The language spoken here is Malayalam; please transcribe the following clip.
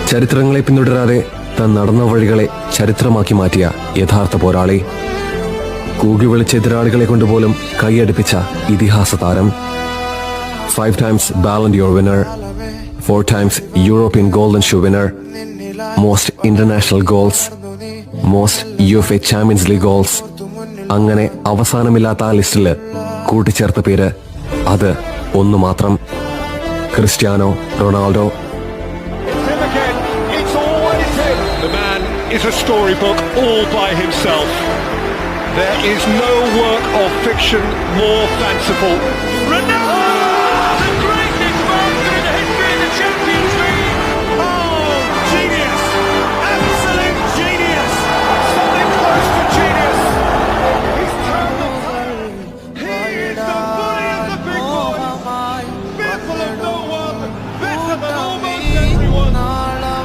ചരിത്രങ്ങളെ പിന്തുടരാതെ താൻ നടന്ന വഴികളെ ചരിത്രമാക്കി മാറ്റിയ യഥാർത്ഥ പോരാളി. കൂകി വിളിച്ച എതിരാളികളെ കൊണ്ടുപോലും കൈയടുപ്പിച്ച ഇതിഹാസ താരം. 5 times Ballon d'Or winner, 4 times European Golden Shoe winner, most international goals, most UEFA Champions League goals. അങ്ങനെ അവസാനമില്ലാത്ത ആ ലിസ്റ്റില് കൂട്ടിച്ചേർത്ത പേര് അത് ഒന്ന് മാത്രം, Cristiano Ronaldo. The man is a storybook all by himself. There is no work of fiction more fanciful.